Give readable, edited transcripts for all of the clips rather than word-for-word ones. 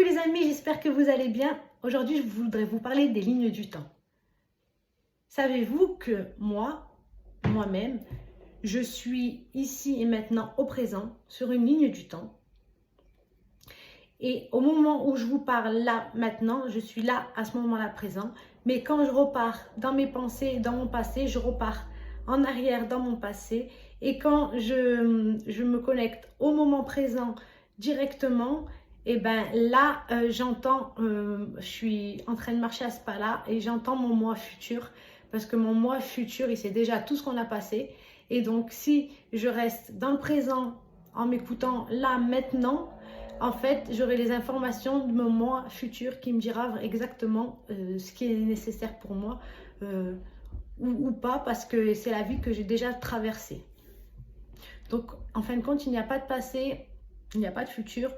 Coucou les amis, j'espère que vous allez bien. Aujourd'hui, je voudrais vous parler des lignes du temps. Savez-vous que moi-même, je suis ici et maintenant au présent sur une ligne du temps. Et au moment où je vous parle là, maintenant, je suis là à ce moment-là présent. Mais quand je repars dans mes pensées, dans mon passé, je repars en arrière dans mon passé. Et quand je me connecte au moment présent directement, et ben là, j'entends, je suis en train de marcher à ce pas-là et j'entends mon moi futur. Parce que mon moi futur, il sait déjà tout ce qu'on a passé. Et donc, si je reste dans le présent en m'écoutant là, maintenant, en fait, j'aurai les informations de mon moi futur qui me dira exactement ce qui est nécessaire pour moi ou pas, parce que c'est la vie que j'ai déjà traversée. Donc, en fin de compte, il n'y a pas de passé, il n'y a pas de futur.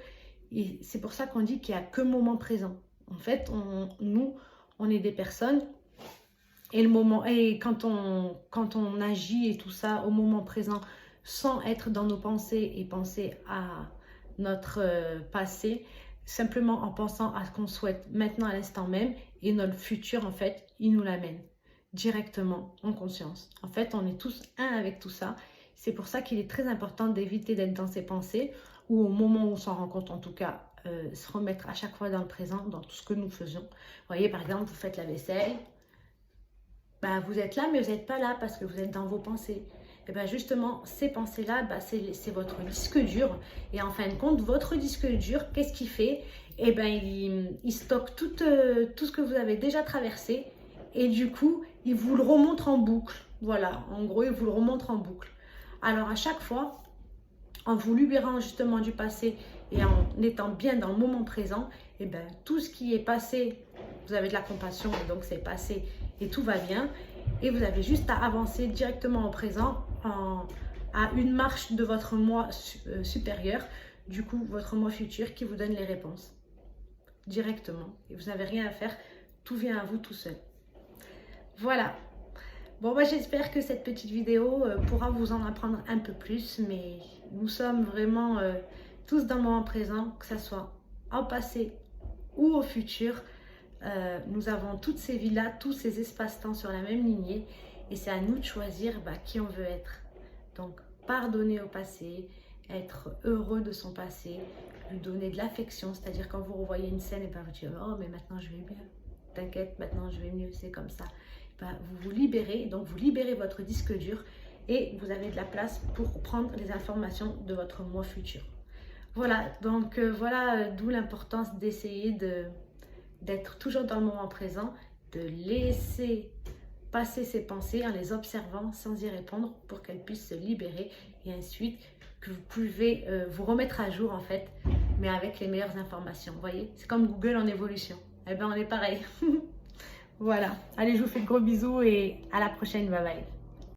Et c'est pour ça qu'on dit qu'il n'y a que moment présent. En fait, nous, on est des personnes. Et, quand on agit et tout ça au moment présent, sans être dans nos pensées et penser à notre passé, simplement en pensant à ce qu'on souhaite maintenant à l'instant même, et notre futur, en fait, il nous l'amène directement en conscience. En fait, on est tous un avec tout ça. C'est pour ça qu'il est très important d'éviter d'être dans ses pensées, ou au moment où on s'en rend compte, en tout cas, se remettre à chaque fois dans le présent, dans tout ce que nous faisons. Vous voyez, par exemple, vous faites la vaisselle, bah, vous êtes là, mais vous n'êtes pas là parce que vous êtes dans vos pensées. Et bien justement, ces pensées-là, bah, c'est votre disque dur. Et en fin de compte, votre disque dur, qu'est-ce qu'il fait? Et ben il stocke tout ce que vous avez déjà traversé. Et du coup, il vous le remonte en boucle. Voilà, en gros, il vous le remonte en boucle. Alors à chaque fois, en vous libérant justement du passé et en étant bien dans le moment présent, et ben tout ce qui est passé, vous avez de la compassion, et donc c'est passé et tout va bien. Et vous avez juste à avancer directement au présent, à une marche de votre moi supérieur, du coup votre moi futur qui vous donne les réponses directement. Et vous n'avez rien à faire, tout vient à vous tout seul. Voilà. Bon, moi j'espère que cette petite vidéo pourra vous en apprendre un peu plus, mais nous sommes vraiment tous dans le moment présent, que ce soit au passé ou au futur. Nous avons toutes ces vies-là, tous ces espaces-temps sur la même lignée, et c'est à nous de choisir qui on veut être. Donc, pardonner au passé, être heureux de son passé, lui donner de l'affection, c'est-à-dire quand vous revoyez une scène et vous dites « Oh, mais maintenant je vais bien, t'inquiète, maintenant je vais mieux, c'est comme ça ». Vous vous libérez, donc vous libérez votre disque dur et vous avez de la place pour prendre les informations de votre moi futur. Voilà, donc voilà d'où l'importance d'essayer d'être toujours dans le moment présent, de laisser passer ses pensées en les observant sans y répondre pour qu'elles puissent se libérer, et ensuite que vous pouvez vous remettre à jour en fait, mais avec les meilleures informations. Vous voyez, c'est comme Google en évolution. Eh bien, on est pareil. Voilà, allez, je vous fais de gros bisous et à la prochaine, bye bye.